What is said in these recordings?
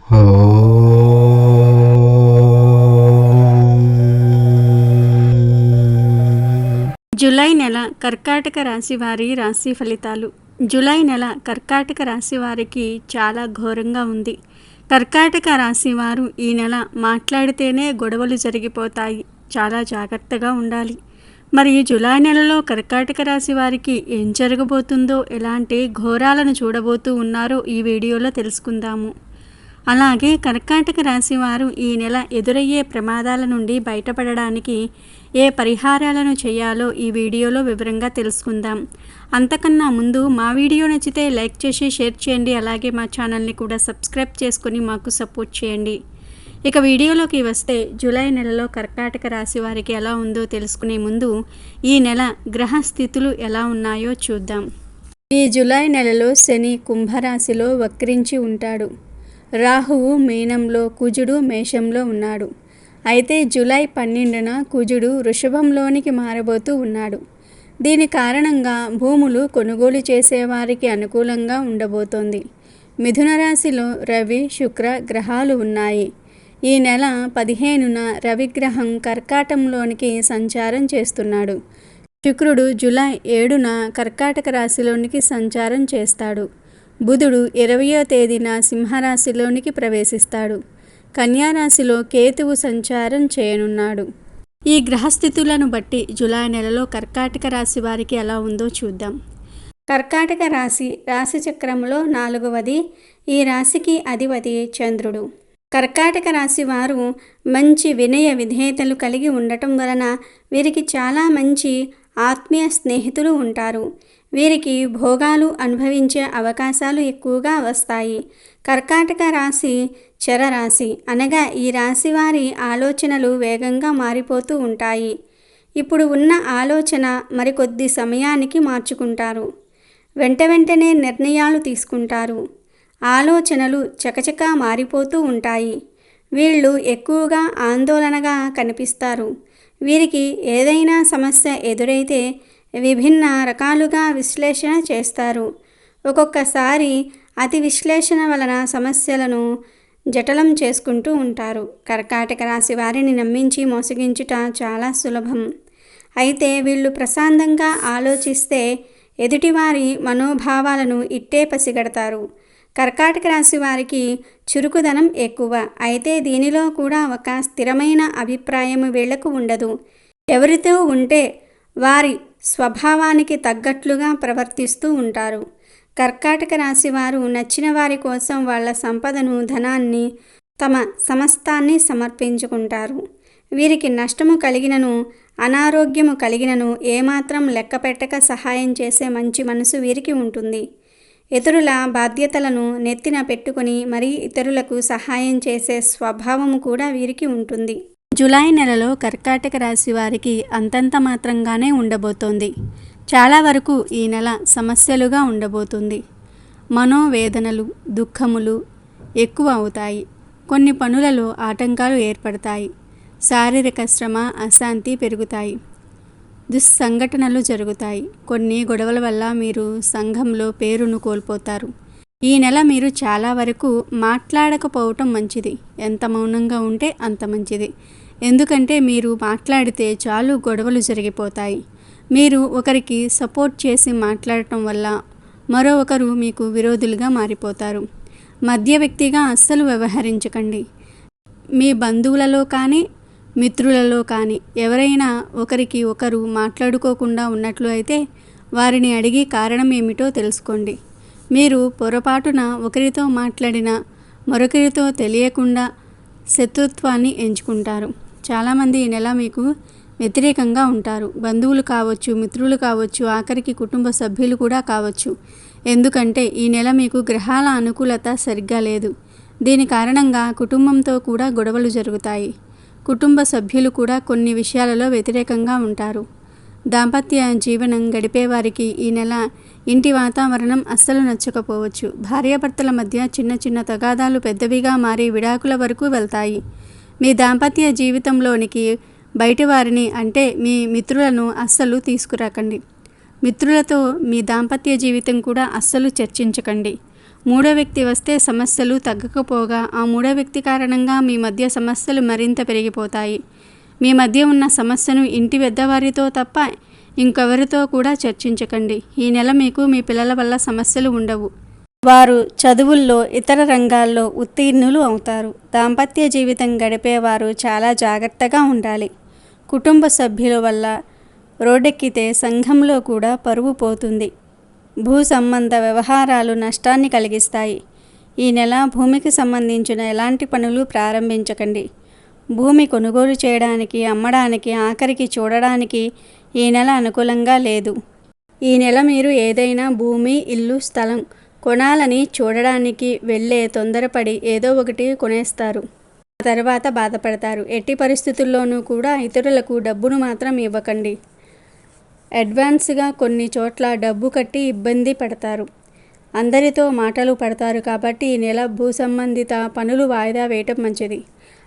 July నెల కర్కాటక రాశి వారి రాశి ఫలితాలు. జూలై నెల కర్కాటక రాశి వారికి చాలా ఘోరంగా ఉంది. కర్కాటక రాశి వారు ఈ నెల మాట్లాడితేనే గొడవలు జరిగిపోతాయి. చాలా జాగ్రత్తగా ఉండాలి. మరి జూలై నెలలో కర్కాటక రాశి వారికి ఏం జరగబోతుందో, ఎలాంటి ఘోరాలను చూడబోతూ ఉన్నారో ఈ వీడియోలో తెలుసుకుందాము. అలాగే కర్కాటక రాశి వారు ఈ నెల ఎదురయ్యే ప్రమాదాల నుండి బయటపడడానికి ఏ పరిహారాలను చేయాలో ఈ వీడియోలో వివరంగా తెలుసుకుందాం. అంతకన్నా ముందు మా వీడియో నచ్చితే లైక్ చేసి షేర్ చేయండి. అలాగే మా ఛానల్ని కూడా సబ్స్క్రైబ్ చేసుకొని మాకు సపోర్ట్ చేయండి. ఇక వీడియోలోకి వస్తే జూలై నెలలో కర్కాటక రాశి వారికి ఎలా ఉందో తెలుసుకునే ముందు ఈ నెల గ్రహ స్థితులు ఎలా ఉన్నాయో చూద్దాం. ఈ జూలై నెలలో శని కుంభరాశిలో వక్రించి ఉంటాడు. రాహువు మీనంలో, కుజుడు మేషంలో ఉన్నాడు. అయితే జూలై 12న కుజుడు వృషభంలోనికి మారబోతూ ఉన్నాడు. దీని కారణంగా భూములు కొనుగోలు చేసేవారికి అనుకూలంగా ఉండబోతోంది. మిథున రాశిలో రవి, శుక్ర గ్రహాలు ఉన్నాయి. ఈ నెల 15న రవిగ్రహం కర్కాటంలోనికి సంచారం చేస్తున్నాడు. శుక్రుడు జూలై 7న కర్కాటక రాశిలోనికి సంచారం చేస్తాడు. బుధుడు 20వ తేదీన సింహరాశిలోనికి ప్రవేశిస్తాడు. కన్యారాశిలో కేతువు సంచారం చేయనున్నాడు. ఈ గ్రహస్థితులను బట్టి జూలై నెలలో కర్కాటక రాశి వారికి ఎలా ఉందో చూద్దాం. కర్కాటక రాశి రాశి చక్రంలో 4వది. ఈ రాశికి అధిపతి చంద్రుడు. కర్కాటక రాశి వారు మంచి వినయ విధేయతలు కలిగి ఉండటం వలన వీరికి చాలా మంచి ఆత్మీయ స్నేహితులు ఉంటారు. వీరికి భోగాలు అనుభవించే అవకాశాలు ఎక్కువగా వస్తాయి. కర్కాటక రాశి చరరాశి అనగా ఈ రాశి వారి ఆలోచనలు వేగంగా మారిపోతూ ఉంటాయి. ఇప్పుడు ఉన్న ఆలోచన మరికొద్ది సమయానికి మార్చుకుంటారు. వెంటనే నిర్ణయాలు తీసుకుంటారు. ఆలోచనలు చకచకా మారిపోతూ ఉంటాయి. వీళ్ళు ఎక్కువగా ఆందోళనగా కనిపిస్తారు. వీరికి ఏదైనా సమస్య ఎదురైతే విభిన్న రకాలుగా విశ్లేషణ చేస్తారు. ఒక్కొక్కసారి అతి విశ్లేషణ వలన సమస్యలను జటిలం చేసుకుంటూ ఉంటారు. కర్కాటక రాశి వారిని నమ్మించి మోసగించుట చాలా సులభం. అయితే వీళ్ళు ప్రశాంతంగా ఆలోచిస్తే ఎదుటివారి మనోభావాలను ఇట్టే పసిగడతారు. కర్కాటక రాశి వారికి చురుకుదనం ఎక్కువ. అయితే దీనిలో కూడా ఒక స్థిరమైన అభిప్రాయం వీళ్లకు ఉండదు. ఎవరితో ఉంటే వారి స్వభావానికి తగ్గట్లుగా ప్రవర్తిస్తూ ఉంటారు. కర్కాటక రాశి వారు నచ్చిన వారి కోసం వాళ్ళ సంపదను, ధనాన్ని, తమ సమస్తాన్ని సమర్పించుకుంటారు. వీరికి నష్టము కలిగినను, అనారోగ్యము కలిగినను ఏమాత్రం లెక్కపెట్టక సహాయం చేసే మంచి మనసు వీరికి ఉంటుంది. ఇతరుల బాధ్యతలను నెత్తిన పెట్టుకుని మరీ ఇతరులకు సహాయం చేసే స్వభావము కూడా వీరికి ఉంటుంది. జూలై నెలలో కర్కాటక రాశి వారికి అంతంత మాత్రంగానే ఉండబోతోంది. చాలా వరకు ఈ నెల సమస్యలుగా ఉండబోతుంది. మనోవేదనలు, దుఃఖములు ఎక్కువ అవుతాయి. కొన్ని పనులలో ఆటంకాలు ఏర్పడతాయి. శారీరక శ్రమ, అశాంతి పెరుగుతాయి. దుస్సంఘటనలు జరుగుతాయి. కొన్ని గొడవల వల్ల మీరు సంఘంలో పేరును కోల్పోతారు. ఈ నెల మీరు చాలా వరకు మాట్లాడకపోవటం మంచిది. ఎంత మౌనంగా ఉంటే అంత మంచిది. ఎందుకంటే మీరు మాట్లాడితే చాలు గొడవలు జరిగిపోతాయి. మీరు ఒకరికి సపోర్ట్ చేసి మాట్లాడటం వల్ల మరో ఒకరు మీకు విరోధులుగా మారిపోతారు. మధ్య వ్యక్తిగా అస్సలు వ్యవహరించకండి. మీ బంధువులలో కానీ మిత్రులలో కానీ ఎవరైనా ఒకరికి ఒకరు మాట్లాడుకోకుండా ఉన్నట్లు అయితే వారిని అడిగి కారణం ఏమిటో తెలుసుకోండి. మీరు పొరపాటున ఒకరితో మాట్లాడినా మరొకరితో తెలియకుండా శత్రుత్వాన్ని ఎంచుకుంటారు. చాలామంది ఈ నెల మీకు వ్యతిరేకంగా ఉంటారు. బంధువులు కావచ్చు, మిత్రులు కావచ్చు, ఆఖరికి కుటుంబ సభ్యులు కూడా కావచ్చు. ఎందుకంటే ఈ నెల మీకు గ్రహాల అనుకూలత సరిగ్గా లేదు. దీని కారణంగా కుటుంబంతో కూడా గొడవలు జరుగుతాయి. కుటుంబ సభ్యులు కూడా కొన్ని విషయాలలో వ్యతిరేకంగా ఉంటారు. దాంపత్య జీవనం గడిపేవారికి ఈ నెల ఇంటి వాతావరణం అస్సలు నచ్చకపోవచ్చు. భార్యాభర్తల మధ్య చిన్న చిన్న తగాదాలు పెద్దవిగా మారి విడాకుల వరకు వెళ్తాయి. మీ దాంపత్య జీవితంలోనికి బయటి వారిని అంటే మీ మిత్రులను అస్సలు తీసుకురాకండి. మిత్రులతో మీ దాంపత్య జీవితం కూడా అస్సలు చర్చించకండి. మూడో వ్యక్తి వస్తే సమస్యలు తగ్గకపోగా ఆ మూడో వ్యక్తి కారణంగా మీ మధ్య సమస్యలు మరింత పెరిగిపోతాయి. మీ మధ్య ఉన్న సమస్యను ఇంటి పెద్దవారితో తప్ప ఇంకెవరితో కూడా చర్చించకండి. ఈ నెల మీకు మీ పిల్లల వల్ల సమస్యలు ఉండవు. వారు చదువుల్లో ఇతర రంగాల్లో ఉత్తీర్ణులు అవుతారు. దాంపత్య జీవితం గడిపేవారు చాలా జాగ్రత్తగా ఉండాలి. కుటుంబ సభ్యుల వల్ల రోడ్డెక్కితే సంఘంలో కూడా పరువు పోతుంది. భూ సంబంధ వ్యవహారాలు నష్టాన్ని కలిగిస్తాయి. ఈ నెల భూమికి సంబంధించిన ఎలాంటి పనులు ప్రారంభించకండి. భూమి కొనుగోలు చేయడానికి, అమ్మడానికి, ఆఖరికి చూడడానికి ఈ నెల అనుకూలంగా లేదు. ఈ నెల మీరు ఏదైనా భూమి, ఇల్లు, స్థలం కొనాలని చూడడానికి వెళ్ళే తొందరపడి ఏదో ఒకటి కొనేస్తారు. ఆ తర్వాత బాధపడతారు. ఎట్టి పరిస్థితుల్లోనూ కూడా ఇతరులకు డబ్బును మాత్రం ఇవ్వకండి. అడ్వాన్స్గా కొన్ని చోట్ల డబ్బు కట్టి ఇబ్బంది పడతారు. అందరితో మాటలు పడతారు. కాబట్టి ఈ నెల భూ సంబంధిత పనులు వాయిదా వేయటం మంచిది.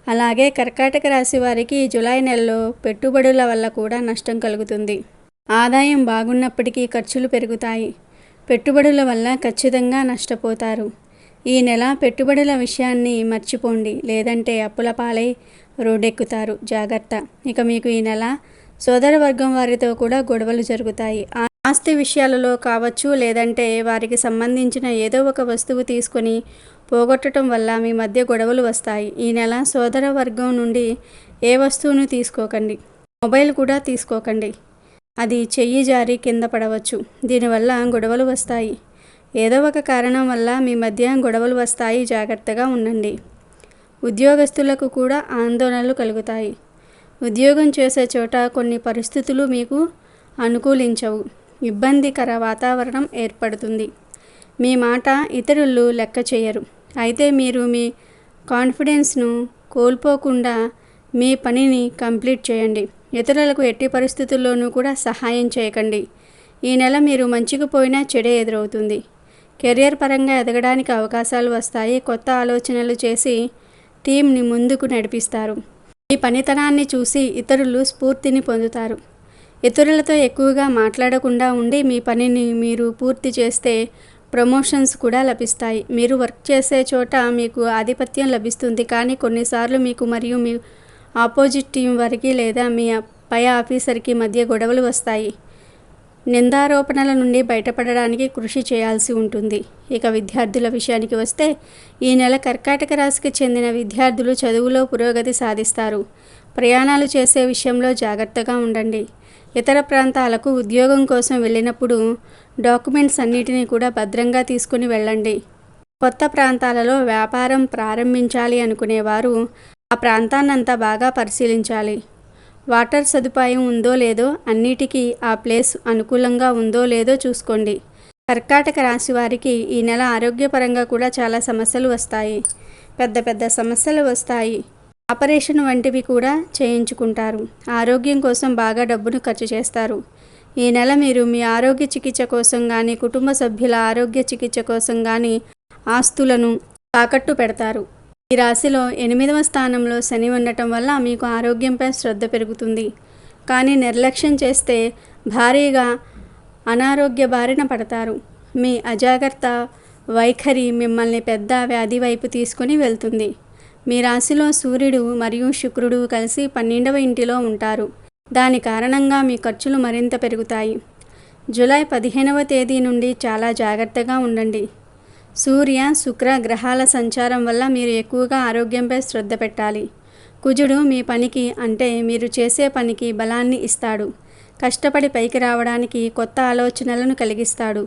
అలాగే కర్కాటక రాశి వారికి జూలై నెలలో పెట్టుబడుల వల్ల కూడా నష్టం కలుగుతుంది. ఆదాయం బాగున్నప్పటికీ ఖర్చులు పెరుగుతాయి. పెట్టుబడుల వల్ల ఖచ్చితంగా నష్టపోతారు. ఈ నెల పెట్టుబడుల విషయాన్ని మర్చిపోండి, లేదంటే అప్పుల పాలై రోడ్డెక్కుతారు. జాగ్రత్త. ఇక మీకు ఈ నెల సోదర వర్గం వారితో కూడా గొడవలు జరుగుతాయి. ఆస్తి విషయాలలో కావచ్చు, లేదంటే వారికి సంబంధించిన ఏదో ఒక వస్తువు తీసుకొని పోగొట్టడం వల్ల మీ మధ్య గొడవలు వస్తాయి. ఈ నెల సోదర వర్గం నుండి ఏ వస్తువును తీసుకోకండి. మొబైల్ కూడా తీసుకోకండి. అది చెయ్యి జారి కింద పడవచ్చు. దీనివల్ల గొడవలు వస్తాయి. ఏదో ఒక కారణం వల్ల మీ మధ్య గొడవలు వస్తాయి. జాగ్రత్తగా ఉండండి. ఉద్యోగస్తులకు కూడా ఆందోళనలు కలుగుతాయి. ఉద్యోగం చేసే చోట కొన్ని పరిస్థితులు మీకు అనుకూలించవు. ఇబ్బందికర వాతావరణం ఏర్పడుతుంది. మీ మాట ఇతరులు లెక్క చేయరు. అయితే మీరు మీ కాన్ఫిడెన్స్ను కోల్పోకుండా మీ పనిని కంప్లీట్ చేయండి. ఇతరులకు ఎట్టి పరిస్థితుల్లోనూ కూడా సహాయం చేయకండి. ఈ నెల మీరు మంచికి పోయినా చెడే ఎదురవుతుంది. కెరియర్ పరంగా ఎదగడానికి అవకాశాలు వస్తాయి. కొత్త ఆలోచనలు చేసి టీంని ముందుకు నడిపిస్తారు. ఈ పనితనాన్ని చూసి ఇతరులు స్ఫూర్తిని పొందుతారు. ఇతరులతో ఎక్కువగా మాట్లాడకుండా ఉండి మీ పనిని మీరు పూర్తి చేస్తే ప్రమోషన్స్ కూడా లభిస్తాయి. మీరు వర్క్ చేసే చోట మీకు ఆధిపత్యం లభిస్తుంది. కానీ కొన్నిసార్లు మీకు మరియు మీ ఆపోజిట్ టీం వారికి లేదా మీ పై ఆఫీసర్కి మధ్య గొడవలు వస్తాయి. నిందారోపణల నుండి బయటపడడానికి కృషి చేయాల్సి ఉంటుంది. ఇక విద్యార్థుల విషయానికి వస్తే ఈ నెల కర్కాటక రాశికి చెందిన విద్యార్థులు చదువులో పురోగతి సాధిస్తారు. ప్రయాణాలు చేసే విషయంలో జాగ్రత్తగా ఉండండి. ఇతర ప్రాంతాలకు ఉద్యోగం కోసం వెళ్ళినప్పుడు డాక్యుమెంట్స్ అన్నిటినీ కూడా భద్రంగా తీసుకుని వెళ్ళండి. కొత్త ప్రాంతాలలో వ్యాపారం ప్రారంభించాలి అనుకునేవారు ఆ ప్రాంతాన్నంతా బాగా పరిశీలించాలి. వాటర్ సదుపాయం ఉందో లేదో, అన్నిటికీ ఆ ప్లేస్ అనుకూలంగా ఉందో లేదో చూసుకోండి. కర్కాటక రాశి వారికి ఈ నెల ఆరోగ్యపరంగా కూడా చాలా సమస్యలు వస్తాయి. పెద్ద పెద్ద సమస్యలు వస్తాయి. ఆపరేషన్ వంటివి కూడా చేయించుకుంటారు. ఆరోగ్యం కోసం బాగా డబ్బును ఖర్చు చేస్తారు. ఈ నెల మీరు మీ ఆరోగ్య చికిత్స కోసం కానీ, కుటుంబ సభ్యుల ఆరోగ్య చికిత్స కోసం కానీ ఆస్తులను తాకట్టు పెడతారు. ఈ రాశిలో 8వ స్థానంలో శని ఉండటం వల్ల మీకు ఆరోగ్యంపై శ్రద్ధ పెరుగుతుంది. కానీ నిర్లక్ష్యం చేస్తే భారీగా అనారోగ్య బారిన పడతారు. మీ అజాగ్రత్త వైఖరి మిమ్మల్ని పెద్ద వ్యాధి వైపు తీసుకొని వెళ్తుంది. మీ రాశిలో సూర్యుడు మరియు శుక్రుడు కలిసి 12వ ఇంటిలో ఉంటారు. దాని కారణంగా మీ ఖర్చులు మరింత పెరుగుతాయి. జూలై 15వ తేదీ నుండి చాలా జాగ్రత్తగా ఉండండి. సూర్య, శుక్ర గ్రహాల సంచారం వల్ల మీరు ఎక్కువగా ఆరోగ్యంపై శ్రద్ధ పెట్టాలి. కుజుడు మీ పనికి అంటే మీరు చేసే పనికి బలాన్ని ఇస్తాడు. కష్టపడి పైకి రావడానికి కొత్త ఆలోచనలను కలిగిస్తాడు.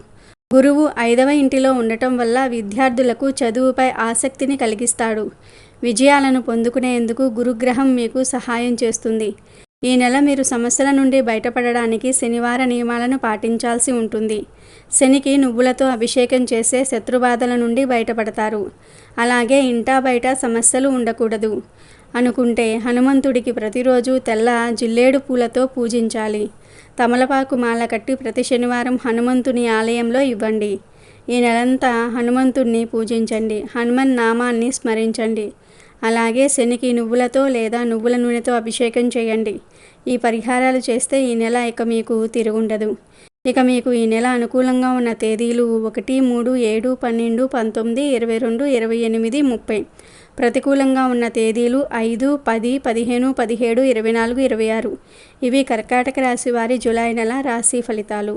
గురువు 5వ ఇంటిలో ఉండటం వల్ల విద్యార్థులకు చదువుపై ఆసక్తిని కలిగిస్తాడు. విజయాలను పొందుకునేందుకు గురుగ్రహం మీకు సహాయం చేస్తుంది. ఈ నెల మీరు సమస్యల నుండి బయటపడడానికి శనివార నియమాలను పాటించాల్సి ఉంటుంది. శనికి నువ్వులతో అభిషేకం చేసే శత్రుబాధల నుండి బయటపడతారు. అలాగే ఇంటా బయట సమస్యలు ఉండకూడదు అనుకుంటే హనుమంతుడికి ప్రతిరోజు తెల్ల జిల్లేడు పూలతో పూజించాలి. తమలపాకు మాల కట్టి ప్రతి శనివారం హనుమంతుని ఆలయంలో ఇవ్వండి. ఈ నెలంతా హనుమంతుడిని పూజించండి. హనుమన్ నామాన్ని స్మరించండి. అలాగే శనికి నువ్వులతో లేదా నువ్వుల నూనెతో అభిషేకం చేయండి. ఈ పరిహారాలు చేస్తే ఈ నెల ఇక మీకు తిరుగుండదు. ఇక మీకు ఈ నెల అనుకూలంగా ఉన్న తేదీలు 1, 3, 7, 12, 19, 22, 28, 30. ప్రతికూలంగా ఉన్న తేదీలు 5, 10, 15, 17, 24, 26. ఇవి కర్కాటక రాశి వారి జూలై నెల రాశి ఫలితాలు.